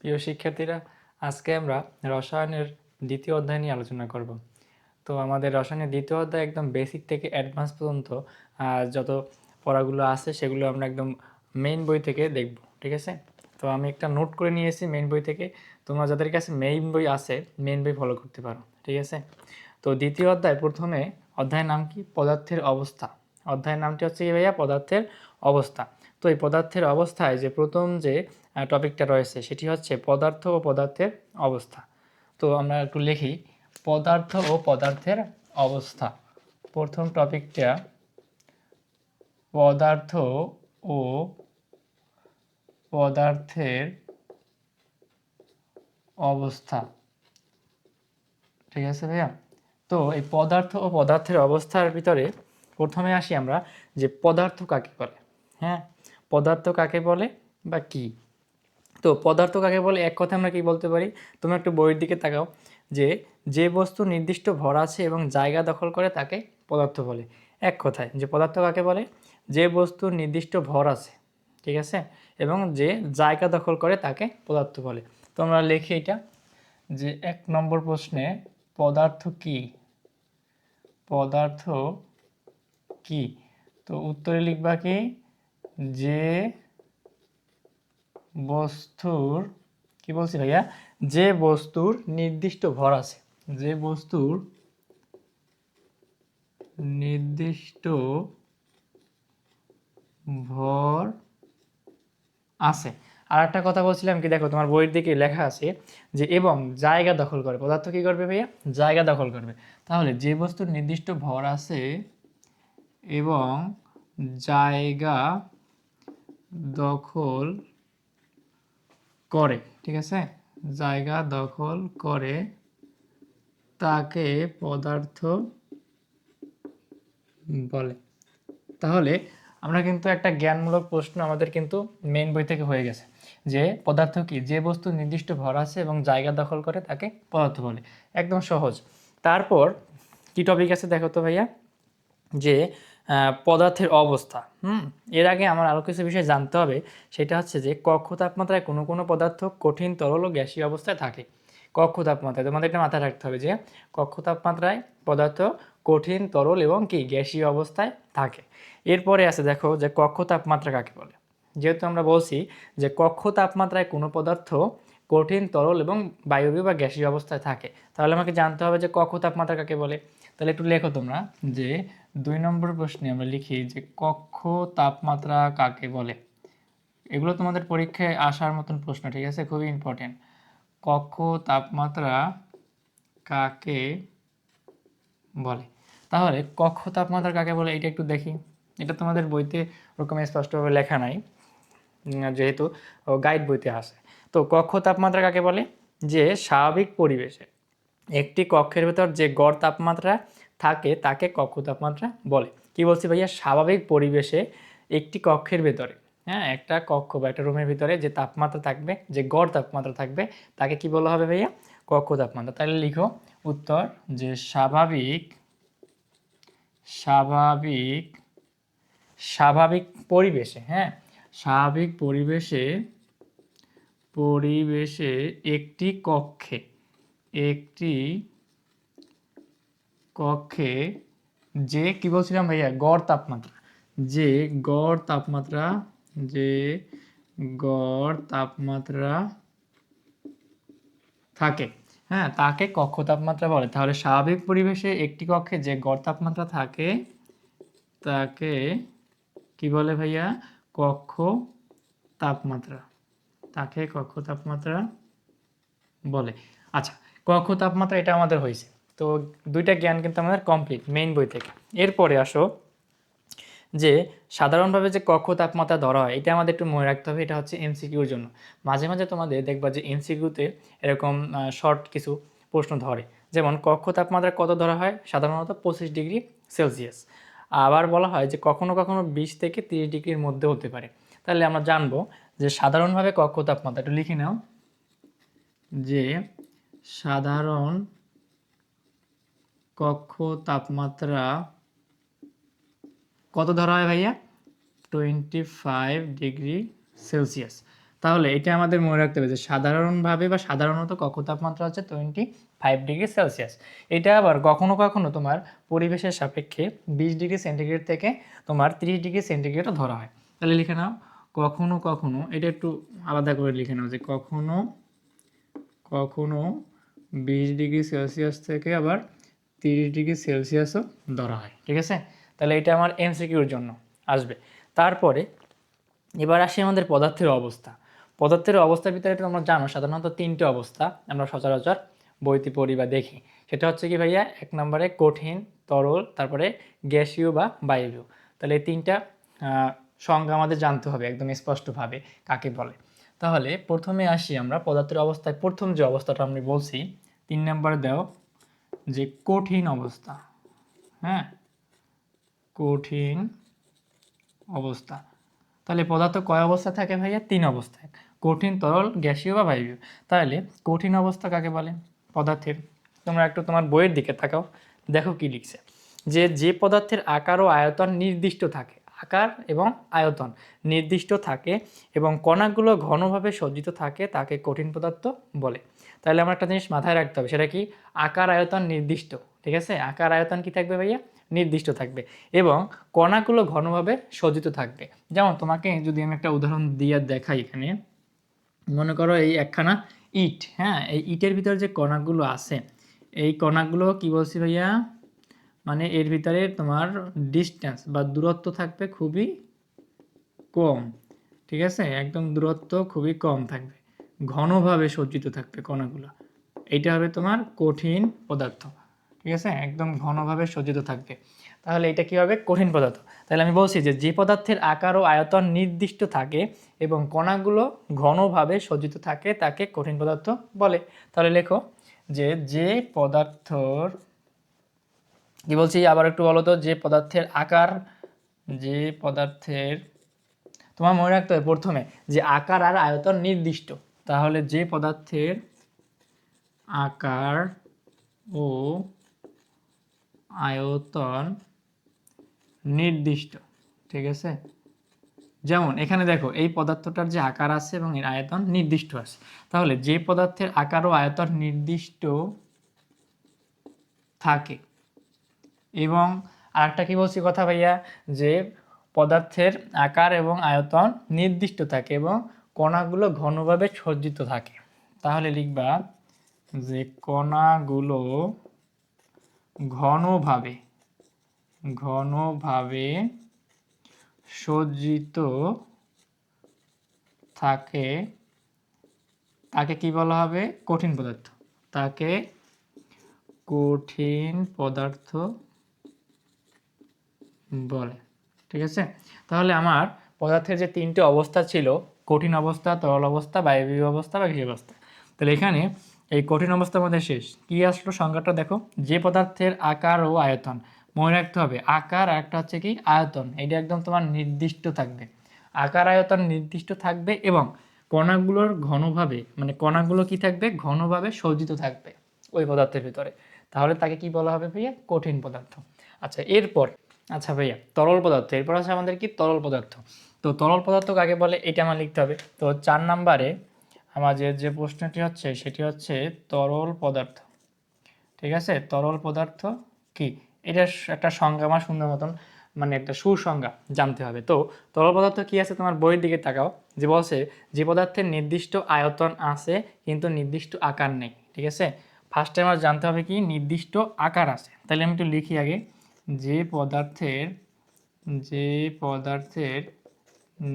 প্রিয় শিক্ষার্থীরা, আজকে আমরা রসায়নের দ্বিতীয় অধ্যায় নিয়ে আলোচনা করব। তো আমাদের রসায়নের দ্বিতীয় অধ্যায় একদম বেসিক থেকে অ্যাডভান্স পর্যন্ত যত পড়াগুলো আছে সেগুলো আমরা একদম মেইন বই থেকে দেখব, ঠিক আছে? তো আমি একটা নোট করে নিয়েছি মেইন বই থেকে। তোমরা যাদের কাছে মেইন বই আছে মেইন বই ফলো করতে পারো, ঠিক আছে? তো দ্বিতীয় অধ্যায়, প্রথমে অধ্যায়ের নাম কি? পদার্থের অবস্থা। অধ্যায়ের নামটি হচ্ছে কি ভাইয়া? পদার্থের অবস্থা। তো এই পদার্থের অবস্থায় যে প্রথম যে টপিকটা রয়েছে সেটি হচ্ছে পদার্থ ও পদার্থের অবস্থা। তো আমরা একটু লিখি, পদার্থ ও পদার্থের অবস্থা। প্রথম টপিকটা পদার্থ ও পদার্থের অবস্থা, ঠিক আছে ভাইয়া? তো এই পদার্থ ও পদার্থের অবস্থার ভিতরে প্রথমে আসি আমরা যে পদার্থ কাকে বলে। হ্যাঁ, পদার্থ কাকে বলে বা কি? তো পদার্থ কাকে বলে, এক কথা আমরা কি বলতে পারি? তুমি একটু বইয়ের দিকে তাকাও, যে যে বস্তু নির্দিষ্ট ভর আছে এবং জায়গা দখল করে তাকে পদার্থ বলে। এক কথায় যে পদার্থ কাকে বলে? যে বস্তুর নির্দিষ্ট ভর আছে, ঠিক আছে, এবং যে জায়গা দখল করে তাকে পদার্থ বলে। তো আমরা লিখি এটা, যে 1 নম্বর প্রশ্নে পদার্থ কি? পদার্থ কি? তো উত্তরে লিখবা কি? যে বস্তুর, কি বলছি ভাইয়া? যে বস্তুর নির্দিষ্ট ভর আছে, যে বস্তুর নির্দিষ্ট ভর আছে। আর একটা কথা বলছিলাম কি, দেখো তোমার বইয়ের দিকে লেখা আছে যে এবং জায়গা দখল করে। পদার্থ কি করবে ভাইয়া? জায়গা দখল করবে। তাহলে যে বস্তুর নির্দিষ্ট ভর আছে এবং জায়গা দখল করে, ঠিক আছে, জায়গা দখল করে তাকে পদার্থ বলে। তাহলে আমরা কিন্তু একটা জ্ঞানমূলক প্রশ্ন আমাদের কিন্তু মেইন বই থেকে হয়ে গেছে, যে পদার্থ কি? যে বস্তু নির্দিষ্ট ভর আছে এবং জায়গা দখল করে তাকে পদার্থ বলে। একদম সহজ। তারপর কি টপিক আছে দেখো তো ভাইয়া, যে পদার্থের অবস্থা। এর আগে আমার আরও কিছু বিষয় জানতে হবে। সেটা হচ্ছে যে কক্ষ তাপমাত্রায় কোনো কোনো পদার্থ কঠিন, তরল ও গ্যাসীয় অবস্থায় থাকে। কক্ষ তাপমাত্রায় তোমাদের এটা মাথায় রাখতে হবে যে কক্ষ তাপমাত্রায় পদার্থ কঠিন, তরল এবং কি গ্যাসীয় অবস্থায় থাকে। এরপরে আছে দেখো যে কক্ষ তাপমাত্রা কাকে বলে। যেহেতু আমরা বলছি যে কক্ষ তাপমাত্রায় কোনো পদার্থ কঠিন, তরল এবং বায়বীয় বা গ্যাসীয় অবস্থায় থাকে, তাহলে আমাকে জানতে হবে যে কক্ষ তাপমাত্রা কাকে বলে। তাহলে একটু লেখো তোমরা, যে 2 নম্বর প্রশ্নে আমরা লিখি যে কক্ষ তাপমাত্রা কাকে বলে। এগুলো তোমাদের পরীক্ষায় আসার মতন প্রশ্ন, ঠিক আছে, খুবই ইম্পর্টেন্ট। কক্ষ তাপমাত্রা কাকে বলে? তাহলে কক্ষ তাপমাত্রা কাকে বলে এটা একটু দেখি। এটা তোমাদের বইতে ওরকম স্পষ্টভাবে লেখা নাই, যেহেতু গাইড বইতে আছে। তো কক্ষ তাপমাত্রা কাকে বলে? যে স্বাভাবিক পরিবেশে একটি কক্ষের ভেতর যে গড় তাপমাত্রা থাকে তাকে কক্ষ তাপমাত্রা বলে। কি বলছি ভাইয়া? স্বাভাবিক পরিবেশে একটি কক্ষের ভেতরে, হ্যাঁ, একটা কক্ষ বা একটা রুমের ভিতরে যে তাপমাত্রা থাকবে, যে গড় তাপমাত্রা থাকবে, তাকে কি বলা হবে ভাইয়া? কক্ষ তাপমাত্রা। তাহলে লিখো উত্তর, যে স্বাভাবিক স্বাভাবিক স্বাভাবিক পরিবেশে, হ্যাঁ, স্বাভাবিক পরিবেশে পরিবেশে একটি কক্ষে একটি কক্ষে যে, কি বলছিলাম ভাইয়া? গড় তাপমাত্রা। যে গড় তাপমাত্রা যে গড় তাপমাত্রা থাকে, হ্যাঁ, তাকে কক্ষ তাপমাত্রা বলে। তাহলে স্বাভাবিক পরিবেশে একটি কক্ষে যে গড় তাপমাত্রা থাকে তাকে কি বলে ভাইয়া? কক্ষ তাপমাত্রা। তাকে কক্ষ তাপমাত্রা বলে। আচ্ছা, কক্ষ তাপমাত্রা এটা আমাদের হয়েছে। তো দুইটা জ্ঞান কিন্তু আমাদের কমপ্লিট মেইন বই থেকে। এরপরে আসো যে সাধারণভাবে যে কক্ষ তাপমাত্রা ধরা হয়, এটা আমাদের একটু মনে রাখতে হবে। এটা হচ্ছে এমসিকিউর জন্য। মাঝে মাঝে তোমাদের দেখবা যে এমসিকিউতে এরকম শর্ট কিছু প্রশ্ন ধরে। যেমন কক্ষ তাপমাত্রা কত ধরা হয়? সাধারণত 25 ডিগ্রি সেলসিয়াস। আবার বলা হয় যে কখনো কখনো 20 থেকে 30 ডিগ্রির মধ্যে হতে পারে। তাহলে আমরা জানবো যে সাধারণভাবে কক্ষ তাপমাত্রা, একটু লিখে নাও, যে সাধারণ কক্ষ তাপমাত্রা কত ধরা হয় ভাইয়া? 25 ডিগ্রি সেলসিয়াস। তাহলে এটা আমাদের মনে রাখতে হবে যে সাধারণভাবে বা সাধারণত কক্ষ তাপমাত্রা হচ্ছে 25 ডিগ্রি সেলসিয়াস। এটা আবার কখনো কখনো তোমার পরিবেশের সাপেক্ষে 20 ডিগ্রি সেন্টিগ্রেড থেকে তোমার 30 ডিগ্রি সেন্টিগ্রেডও ধরা হয়। তাহলে লিখে নাও কখনো কখনো, এটা একটু আলাদা করে লিখে নাও যে কখনো কখনো 20 ডিগ্রি সেলসিয়াস থেকে আবার 30 ডিগ্রি সেলসিয়াসও ধরা হয়। ঠিক আছে, তাহলে এটা আমার এমসিকিউর জন্য আসবে। তারপরে এবার আসি আমাদের পদার্থের অবস্থা। পদার্থের অবস্থার ভিতরে তো আমরা জানো সাধারণত 3টে অবস্থা আমরা সচরাচর বইতে পড়ি বা দেখি। সেটা হচ্ছে কি ভাইয়া, 1 নম্বরে কঠিন, তরল, তারপরে গ্যাসীয় বা বায়বীয়। তাহলে এই 3টা সংজ্ঞা আমাদের জানতে হবে একদম স্পষ্টভাবে কাকে বলে। তাহলে প্রথমে আসি আমরা পদার্থের অবস্থায়। প্রথম যে অবস্থাটা আমি বলছি 3 নম্বরে দাও যে কঠিন অবস্থা। হ্যাঁ, কঠিন অবস্থা। তাহলে পদার্থ কয় অবস্থা থাকে ভাইয়া? 3 অবস্থায়, কঠিন, তরল, গ্যাসীয় বা বায়বীয়। তাহলে কঠিন অবস্থা কাকে বলে পদার্থের? তোমরা একটু তোমার বইয়ের দিকে তাকাও, দেখো কি লিখছে, যে যে পদার্থের আকার ও আয়তন নির্দিষ্ট থাকে, আকার এবং আয়তন নির্দিষ্ট থাকে এবং কণাগুলো ঘনভাবে সজ্জিত থাকে তাকে কঠিন পদার্থ বলে। তাহলে আমার একটা জিনিস মাথায় রাখতে হবে, সেটা কি? আকার আয়তন নির্দিষ্ট। ঠিক আছে, আকার আয়তন কি থাকবে ভাইয়া? নির্দিষ্ট থাকবে এবং কণাগুলো ঘনভাবে সজ্জিত থাকবে। যেমন তোমাকে যদি আমি একটা উদাহরণ দিয়ে দেখাই, এখানে মনে করো এই একখানা ইট। হ্যাঁ, এই ইটের ভিতরে যে কণাগুলো আছে, এই কণাগুলো কি বলছি ভাইয়া, মানে এর ভিতরে তোমার ডিস্টেন্স বা দূরত্ব থাকবে খুবই কম। ঠিক আছে, একদম দূরত্ব খুবই কম থাকবে, ঘনভাবে সজ্জিত থাকবে কণাগুলো। এইটা হবে তোমার কঠিন পদার্থ। ঠিক আছে, একদম ঘনভাবে সজ্জিত থাকবে, তাহলে এটা কি হবে? কঠিন পদার্থ। তাহলে আমি বলছি যে যে পদার্থের আকার ও আয়তন নির্দিষ্ট থাকে এবং কণাগুলো ঘনভাবে সজ্জিত থাকে তাকে কঠিন পদার্থ বলে। তাহলে লেখো যে যে পদার্থর, কি বলছি আবার একটু বলো তো, যে পদার্থের আকার, যে পদার্থের, তোমার মনে রাখতে হবে প্রথমে যে আকার আর আয়তন নির্দিষ্ট। তাহলে যে পদার্থের আকার ও আয়তন নির্দিষ্ট। ঠিক আছে, যেমন এখানে দেখো এই পদার্থটার যে আকার আছে এবং এর আয়তন নির্দিষ্ট আছে। তাহলে যে পদার্থের আকার ও আয়তন নির্দিষ্ট থাকে এবং আরেকটা কি বলছি কথা ভাইয়া, যে পদার্থের আকার এবং আয়তন নির্দিষ্ট থাকে এবং কণাগুলো ঘনভাবে সজ্জিত থাকে। তাহলে লিখবা যে কণাগুলো ঘনভাবে ঘনভাবে সজ্জিত থাকে তাকে কি বলা হবে? কঠিন পদার্থ। তাকে কঠিন পদার্থ বলে। ঠিক আছে, তাহলে আমার পদার্থের যে 3টে অবস্থা ছিল, কঠিন অবস্থা, তরল অবস্থা, বায়বীয় অবস্থা বা গ্যাসীয় অবস্থা, তাহলে এখানে এই কঠিন অবস্থার মধ্যে শেষ কি আসলো সংজ্ঞাটা দেখো, যে পদার্থের আকার ও আয়তন। মনে রাখতে হবে আকার আর একটা হচ্ছে কি আয়তন, এটা একদম তোমার নির্দিষ্ট থাকবে। আকার আয়তন নির্দিষ্ট থাকবে এবং কণাগুলোর ঘনভাবে, মানে কণাগুলো কি থাকবে? ঘনভাবে সজ্জিত থাকবে ওই পদার্থের ভিতরে। তাহলে তাকে কি বলা হবে ভাইয়া? কঠিন পদার্থ। আচ্ছা এরপর, আচ্ছা ভাইয়া তরল পদার্থ, এরপর আছে আমাদের কি তরল পদার্থ। তো তরল পদার্থ কাকে বলে এটা আমার লিখতে হবে। তো 4 নম্বরে আমাদের যে প্রশ্নটি হচ্ছে সেটি হচ্ছে তরল পদার্থ। ঠিক আছে, তরল পদার্থ কি, এটা একটা সংজ্ঞা আমার সুন্দর মতন, মানে একটা সুসংজ্ঞা জানতে হবে। তো তরল পদার্থ কি আছে তোমার বইয়ের দিকে তাকাও, যে বলছে যে পদার্থের নির্দিষ্ট আয়তন আছে কিন্তু নির্দিষ্ট আকার নেই। ঠিক আছে, ফার্স্টে আমার জানতে হবে কি নির্দিষ্ট আকার আছে। তাহলে আমি একটু লিখি আগে, যে পদার্থের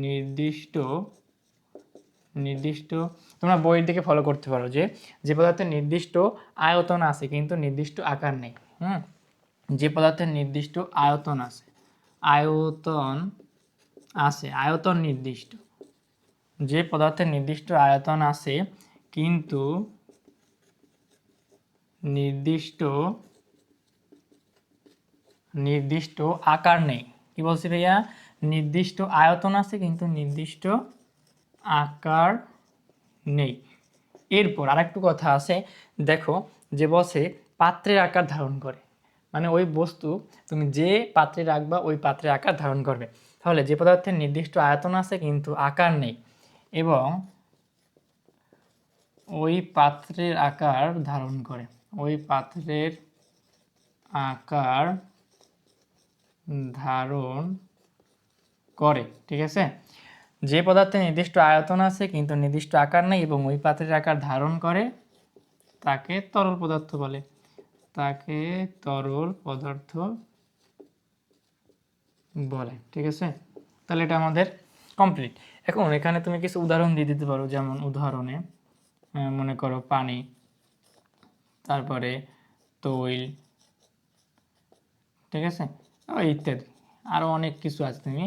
নির্দিষ্ট নির্দিষ্ট তোমরা বইয়ের দিকে ফলো করতে পারো, যে যে পদার্থের নির্দিষ্ট আয়তন আছে কিন্তু নির্দিষ্ট আকার নেই। যে পদার্থের নির্দিষ্ট আয়তন আছে, আয়তন নির্দিষ্ট, যে পদার্থের নির্দিষ্ট আয়তন আছে কিন্তু নির্দিষ্ট আকার নেই। কি বলছি ভাইয়া? নির্দিষ্ট আয়তন আছে কিন্তু নির্দিষ্ট আকার নেই। এরপর আরেকটু কথা আছে, দেখো যে বলছে পাত্রের আকার ধারণ করে, মানে ওই বস্তু তুমি যে পাত্রে রাখবা ওই পাত্রের আকার ধারণ করবে। তাহলে যে পদার্থের নির্দিষ্ট আয়তন আছে কিন্তু আকার নেই, এবং ওই পাত্রের আকার ধারণ করে। ওই পাত্রের আকার ধারণ করে, ঠিক আছে। যে পদার্থে নির্দিষ্ট আয়তন আছে কিন্তু নির্দিষ্ট আকার নেই এবং ওই পাত্রের আকার ধারণ করে তাকে তরল পদার্থ বলে। তাকে তরল পদার্থ বলে, ঠিক আছে। তাহলে এটা আমাদের কমপ্লিট। এখন এখানে তুমি কিছু উদাহরণ দিয়ে দিতে পারো, যেমন উদাহরণে মনে করো পানি, তারপরে তৈল, ঠিক আছে, ইত্যাদি আরও অনেক কিছু আছে, তুমি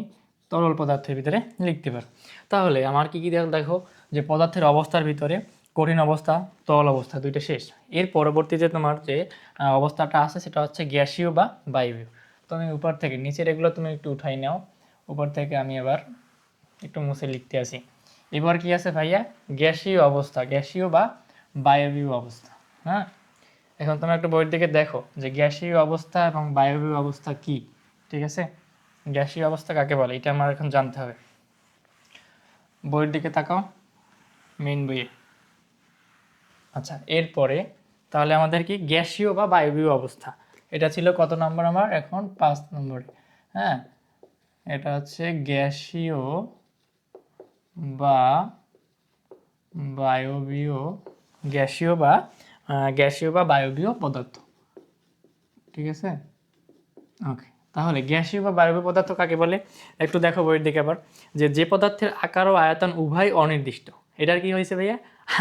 তরল পদার্থের ভিতরে লিখতে পারো। তাহলে আমার কি দেখো যে পদার্থের অবস্থার ভিতরে কঠিন অবস্থা, তরল অবস্থা দুইটা শেষ। এর পরবর্তীতে তোমার যে অবস্থাটা আছে সেটা হচ্ছে গ্যাসীয় বা বায়বীয়। তো আমি উপর থেকে নিচের এগুলো তুমি একটু উঠাই নাও, উপর থেকে আমি এবার একটু মুছে লিখতে আসি। এবার কি আছে ভাইয়া, গ্যাসীয় অবস্থা, গ্যাসীয় বা বায়বীয় অবস্থা। হ্যাঁ, এখন তোমরা একটু বইয়ের দিকে দেখো যে গ্যাসীয় অবস্থা এবং বায়বীয় অবস্থা কি, ঠিক আছে। গ্যাসীয় অবস্থা কাকে বলে এটা আমার এখন জানতে হবে। বইয়ের দিকে তাকাও, মেইন বইয়ে। আচ্ছা, এরপরে তাহলে আমাদের কি গ্যাসীয় বা বায়বীয় অবস্থা, এটা ছিল কত নম্বর আমার, এখন 5 নম্বরে। হ্যাঁ, এটা হচ্ছে গ্যাসীয় বা বায়বীয়, গ্যাসীয় বা বায়বীয় পদার্থ, ঠিক আছে। ওকে, তাহলে গ্যাসীয় বা বায়বীয় পদার্থ কাকে বলে একটু দেখো বইয়ের দিকে আবার, যে পদার্থের আকার ও আয়তন উভয় অনির্দিষ্ট। এটার কি হয়েছে ভাইয়া,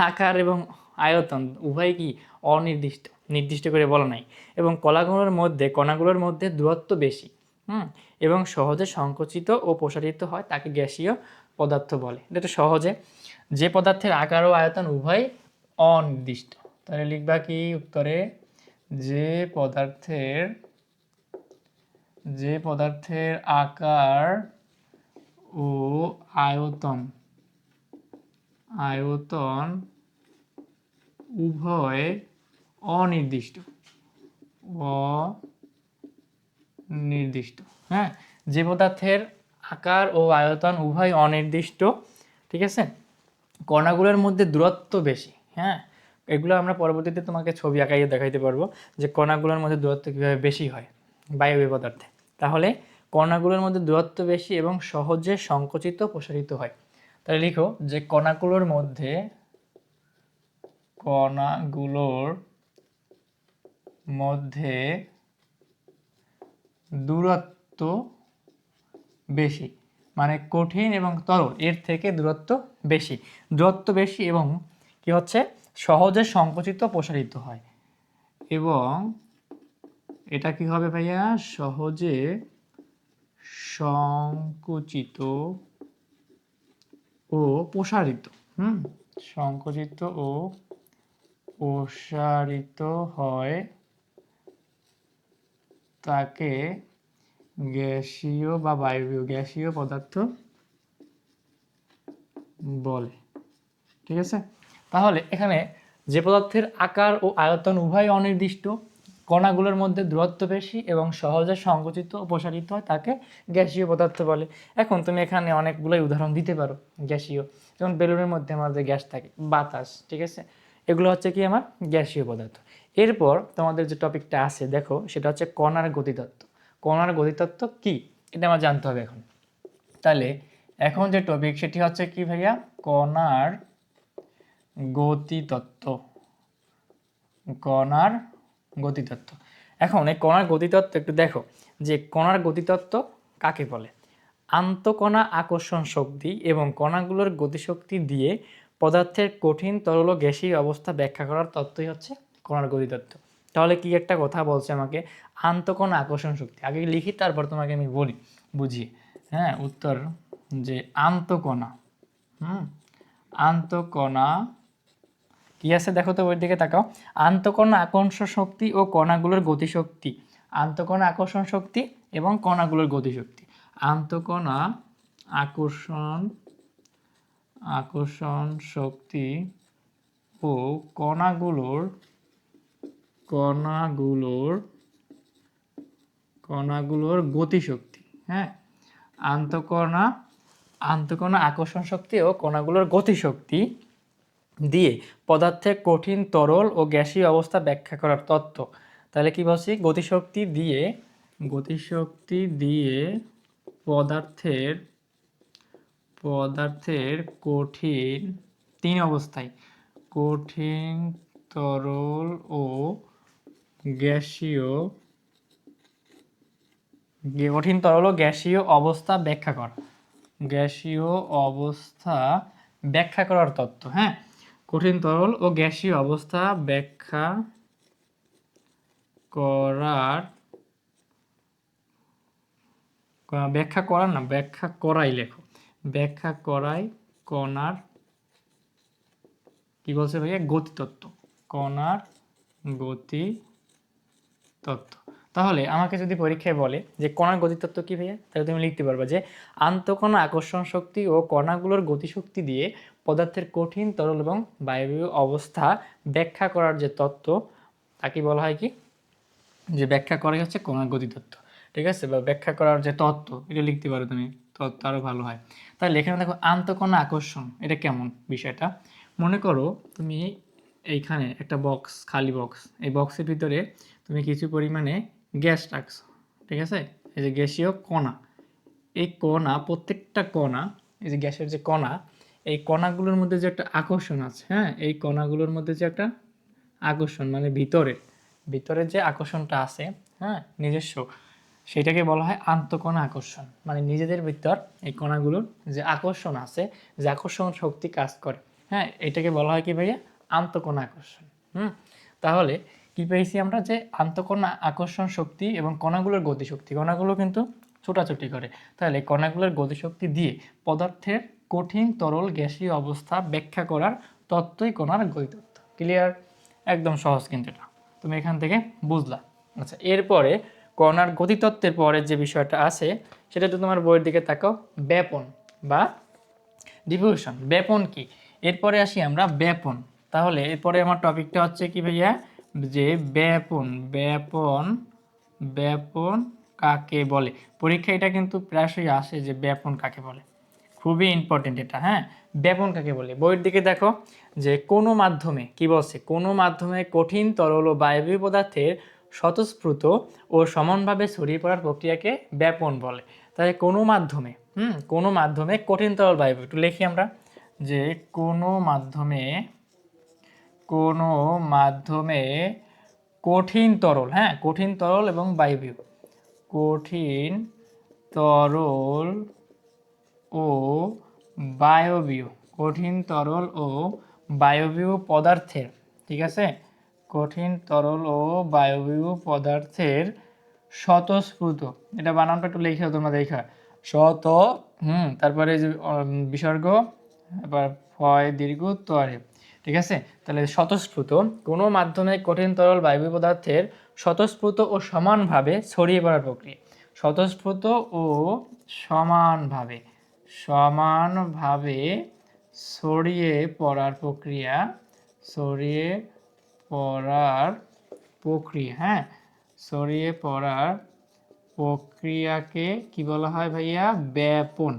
আকার এবং আয়তন উভয় কি অনির্দিষ্ট, নির্দিষ্ট করে বলা নাই। এবং কণাগুলোর মধ্যে দূরত্ব বেশি, এবং সহজে সংকুচিত ও প্রসারিত হয় তাকে গ্যাসীয় পদার্থ বলে। এটা সহজে, যে পদার্থের আকার ও আয়তন উভয় অনির্দিষ্ট। তাহলে লিখবা কি উত্তরে, যে পদার্থের আকার ও আয়তন উভয় অনির্দিষ্ট। হ্যাঁ, যে পদার্থের আকার ও আয়তন উভয় অনির্দিষ্ট, ঠিক আছে, কণাগুলোর মধ্যে দূরত্ব বেশি। হ্যাঁ, এগুলো আমরা পরবর্তীতে তোমাকে ছবি আঁকাইয়ে দেখাইতে পারবো যে কণাগুলোর মধ্যে দূরত্ব কীভাবে বেশি হয় বায়বীয় পদার্থে। তাহলে কণাগুলোর মধ্যে দূরত্ব বেশি এবং সহজে সংকুচিত প্রসারিত হয়। তাহলে লিখো যে কণাগুলোর মধ্যে দূরত্ব বেশি, মানে কঠিন এবং তরল এর থেকে দূরত্ব বেশি এবং কি হচ্ছে, সহজে সংকুচিত প্রসারিত হয়। এবং এটা কি হবে ভাইয়া, সহজে সংকুচিত ও প্রসারিত, সংকুচিত ও প্রসারিত হয় তাকে গ্যাসীয় বা বায়বীয় গ্যাসীয় পদার্থ বলে, ঠিক আছে। তাহলে এখানে যে পদার্থের আকার ও আয়তন উভয় অনির্দিষ্ট, কণাগুলোর মধ্যে দূরত্ব বেশি এবং সহজে সংকুচিত ও প্রসারিত হয় তাকে গ্যাসীয় পদার্থ বলে। এখন তুমি এখানে অনেকগুলোই উদাহরণ দিতে পারো গ্যাসীয়, যেমন বেলুনের মধ্যে আমাদের গ্যাস থাকে, বাতাস, ঠিক আছে, এগুলো হচ্ছে কি আমার গ্যাসীয় পদার্থ। এরপর তোমাদের যে টপিকটা আছে দেখো, সেটা হচ্ছে কণার গতিতত্ত্ব। কণার গতিতত্ত্ব কি এটা আমার জানতে হবে এখন। তাহলে এখন যে টপিক সেটি হচ্ছে কি ভাইয়া, কণার গতিতত্ত্ব। এখন এই কণার গতিতত্ত্ব একটু দেখো যে কণার গতিতত্ত্ব কাকে বলে। আন্তঃকণা আকর্ষণ শক্তি এবং কণাগুলোর গতিশক্তি দিয়ে পদার্থের কঠিন, তরল ও গ্যাসীয় অবস্থা ব্যাখ্যা করার তত্ত্বই হচ্ছে কণার গতিতত্ত্ব। তাহলে কি একটা কথা বলছে আমাকে, আন্তঃকণা আকর্ষণ শক্তি, আগে লিখি তারপর তোমাকে আমি বলি বুঝিয়ে। হ্যাঁ, উত্তর যে আন্তঃকণা, আন্তঃকণা কি আছে দেখো তো ওই দিকে তাকাও, আন্তঃকণা আকর্ষণ শক্তি ও কণাগুলোর গতিশক্তি। আন্তঃকণা আকর্ষণ শক্তি এবং কণাগুলোর গতিশক্তি। আন্তঃকণা আকর্ষণ শক্তি ও কণাগুলোর গতিশক্তি। হ্যাঁ, আন্তঃকণা আন্তঃকণা আকর্ষণ শক্তি ও কণাগুলোর গতিশক্তি দিয়ে পদার্থের কঠিন তরল ও গ্যাসীয় অবস্থা ব্যাখ্যা করার তত্ত্ব। তাহলে কি বলছি, গতিশক্তি দিয়ে পদার্থের পদার্থের কঠিন তিন অবস্থায় কঠিন তরল ও গ্যাসীয় গ্যাসীয় অবস্থা ব্যাখ্যা করা, গ্যাসীয় অবস্থা ব্যাখ্যা করার তত্ত্ব। হ্যাঁ, কঠিন তরল ও গ্যাসীয় অবস্থা করার ব্যাখ্যা করাই লেখো, ব্যাখ্যা করাই কণার কি বলছে ভাইয়া, গতিতত্ত্ব, কণার গতি তত্ত্ব। তাহলে আমাকে যদি পরীক্ষায় বলে যে কণার গতিতত্ত্ব কি ভাইয়া, তাহলে তুমি লিখতে পারবা যে আন্তঃকণা আকর্ষণ শক্তি ও কণাগুলোর গতিশক্তি দিয়ে পদার্থের কঠিন তরল এবং বায়বীয় অবস্থা ব্যাখ্যা করার যে তত্ত্ব তাকে বলা হয় কি, যে ব্যাখ্যা করাই হচ্ছে কণার গতিতত্ত্ব। ঠিক আছে, বা ব্যাখ্যা করার যে তত্ত্ব এটা লিখতে পারো তুমি, তত্ত্ব আরও ভালো হয়। তাহলে এখানে দেখো আন্তঃকণা আকর্ষণ, এটা কেমন বিষয়টা, মনে করো তুমি এইখানে একটা বক্স, খালি বক্স, এই বক্সের ভিতরে তুমি কিছু পরিমাণে গ্যাস রাখছো। ঠিক আছে, এই যে গ্যাসীয় কণা, এই কণা, প্রত্যেকটা কণা, এই যে গ্যাসের যে কণা, এই কণাগুলোর মধ্যে যে একটা আকর্ষণ আছে, হ্যাঁ, এই কণাগুলোর মধ্যে যে একটা আকর্ষণ, মানে ভিতরে যে আকর্ষণটা আছে, হ্যাঁ, নিজস্ব, সেটাকে বলা হয় আন্তঃকণা আকর্ষণ। মানে নিজেদের ভিতর এই কণাগুলোর যে আকর্ষণ আছে, যে আকর্ষণ শক্তি কাজ করে, হ্যাঁ, এটাকে বলা হয় কি ভাইয়া, আন্তঃকণা আকর্ষণ। তাহলে কি পেয়েছি আমরা, যে আন্তঃকণা আকর্ষণ শক্তি এবং কণাগুলোর গতিশক্তি, কণাগুলো কিন্তু ছোটাছুটি করে, তাহলে কণাগুলোর গতিশক্তি দিয়ে পদার্থের কঠিন তরল গ্যাসীয় অবস্থা ব্যাখ্যা করার তত্ত্বই কণার গতিতত্ত্ব। ক্লিয়ার? একদম সহজ কিন্তু এটা, তুমি এখান থেকে বুঝলা। আচ্ছা, এরপরে কণার গতিতত্ত্বের পরে যে বিষয়টা আছে সেটা তো তোমার বইয়ের দিকে তাকাও, ব্যাপন বা ডিফিউশন। ব্যাপন কি, এরপরে আসি আমরা ব্যাপন। তাহলে এরপরে আমার টপিকটা হচ্ছে কি ভাইয়া, যে ব্যাপন। ব্যাপন কাকে বলে, পরীক্ষা এটা কিন্তু প্রায়শই আসে যে ব্যাপন কাকে বলে, খুবই ইম্পর্টেন্ট এটা। হ্যাঁ, ব্যাপন কাকে বলে, বইয়ের দিকে দেখো যে কোনো মাধ্যমে, কি বলছে, কোনো মাধ্যমে কঠিন তরল ও বায়বীয় পদার্থের স্বতঃস্ফূর্ত ও সমানভাবে ছড়িয়ে পড়ার প্রক্রিয়াকে ব্যাপন বলে। তাই কোনো মাধ্যমে, কোনো মাধ্যমে কঠিন তরল বায়বীয়, একটু লিখি আমরা, যে কোনো মাধ্যমে কঠিন তরল, হ্যাঁ, কঠিন তরল এবং বায়বীয়, কঠিন তরল ও বায়বীয়, কঠিন তরল ও বায়বীয় পদার্থের, ঠিক আছে, কঠিন তরল ও বায়বীয় পদার্থের স্বতঃস্ফূর্ত, এটা বানানটা একটু লেখা তোমরা দেখা, শত, তারপরে যে বিসর্গ, এবার ফয় দীর্ঘ তরে, ঠিক আছে। তাহলে স্বতঃস্ফূর্ত, কোনো মাধ্যমে কঠিন তরল বায়বীয় পদার্থের স্বতঃস্ফূর্ত ও সমানভাবে ছড়িয়ে পড়ার প্রক্রিয়া, স্বতঃস্ফূর্ত ও সমানভাবে ছড়িয়ে পড়ার প্রক্রিয়া, হ্যাঁ, ছড়িয়ে পড়ার প্রক্রিয়াকে কি বলা হয় ভাইয়া, ব্যাপন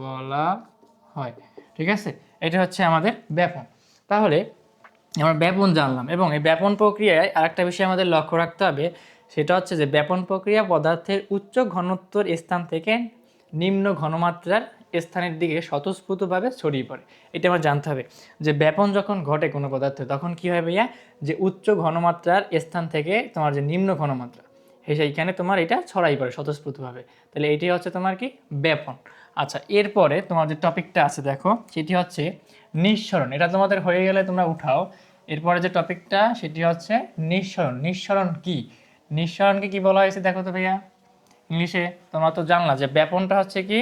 বলা হয়। ঠিক আছে, এটা হচ্ছে আমাদের ব্যাপন। তাহলে আমরা ব্যাপন জানলাম, এবং এই ব্যাপন প্রক্রিয়ায় আরেকটা বিষয় আমাদের লক্ষ্য রাখতে হবে, সেটা হচ্ছে যে ব্যাপন প্রক্রিয়া পদার্থের উচ্চ ঘনত্বর স্থান থেকে নিম্ন ঘনমাত্রার স্থানের দিকে স্বতঃস্ফূর্তভাবে ছড়িয়ে পড়ে। এটা আমার জানতে হবে যে ব্যাপন যখন ঘটে কোনো পদার্থে, তখন কী হয় ভাইয়া, যে উচ্চ ঘনমাত্রার স্থান থেকে তোমার যে নিম্ন ঘনমাত্রা, সেইখানে তোমার এটা ছড়াই পড়ে স্বতঃস্ফূর্তভাবে। তাহলে এটি হচ্ছে তোমার কি, ব্যাপন। আচ্ছা, এরপরে তোমার যে টপিকটা আছে দেখো, সেটি হচ্ছে নিঃসরণ। এটা তোমাদের হয়ে গেলে তোমরা উঠাও। এরপরে যে টপিকটা সেটি হচ্ছে নিঃসরণ। নিঃসরণ কি, নিঃসরণকে কি বলা হয়েছে দেখো তো ভাইয়া, ইংলিশে তোমরা তো জানলা যে ব্যাপনটা হচ্ছে কি,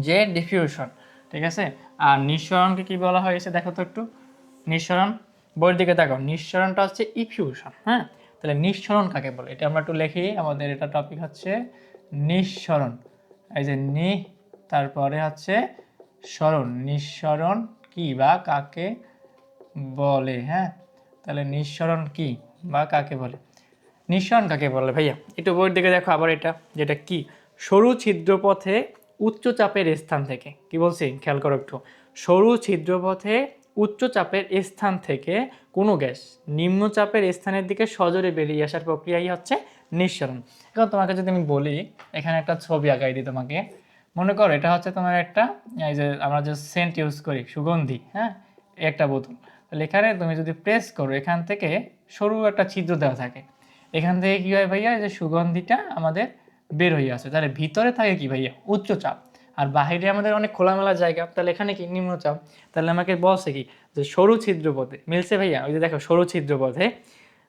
যে ডিফিউশন, ঠিক আছে, আর নিঃসরণকে কি বলা হয়েছে দেখো তো একটু, নিঃসরণ বইয়ের দিকে দেখো, নিঃসরণটা হচ্ছে ইফিউশন। হ্যাঁ, তাহলে নিঃসরণ কাকে বলে, এটা আমরা একটু লিখি, আমাদের এটা টপিক হচ্ছে নিঃসরণ। এই যে তারপরে হচ্ছে সরণ, নিঃসরণ কি বা কাকে বলে। হ্যাঁ, তাহলে নিঃসরণ কি বা কাকে বলে, নিঃসরণ কাকে বলে ভাইয়া, একটু বইয়ের দিকে দেখো আবার, এটা যেটা কি, সরু ছিদ্রপথে উচ্চ চাপের স্থান থেকে, কি বলছি খেয়াল করো একটু, সরু ছিদ্রপথে উচ্চ চাপের স্থান থেকে কোনো গ্যাস নিম্ন চাপের স্থানের দিকে সজোরে বেরিয়ে আসার প্রক্রিয়াই হচ্ছে নিঃসরণ। এখন তোমাকে যদি আমি বলি, এখানে একটা ছবি আঁকাই দিই তোমাকে, মনে করো এটা হচ্ছে তোমার একটা, এই যে আমরা যে সেন্ট ইউজ করি সুগন্ধি, হ্যাঁ, একটা বোতল। তাহলে এখানে তুমি যদি প্রেস করো, এখান থেকে সরু একটা ছিদ্র দেওয়া থাকে, এখান থেকে কি হয় ভাইয়া, যে সুগন্ধিটা আমাদের বের হয়ে আসে। তাহলে ভিতরে থাকে কি ভাইয়া, উচ্চ চাপ, আর বাহিরে আমাদের অনেক খোলামেলা জায়গা, তাহলে এখানে কি নিম্নচাপ। তাহলে আমাকে বলছে কি, যে সরু ছিদ্রপথে, মিলছে ভাইয়া, ওই যে দেখো সরু ছিদ্রপথে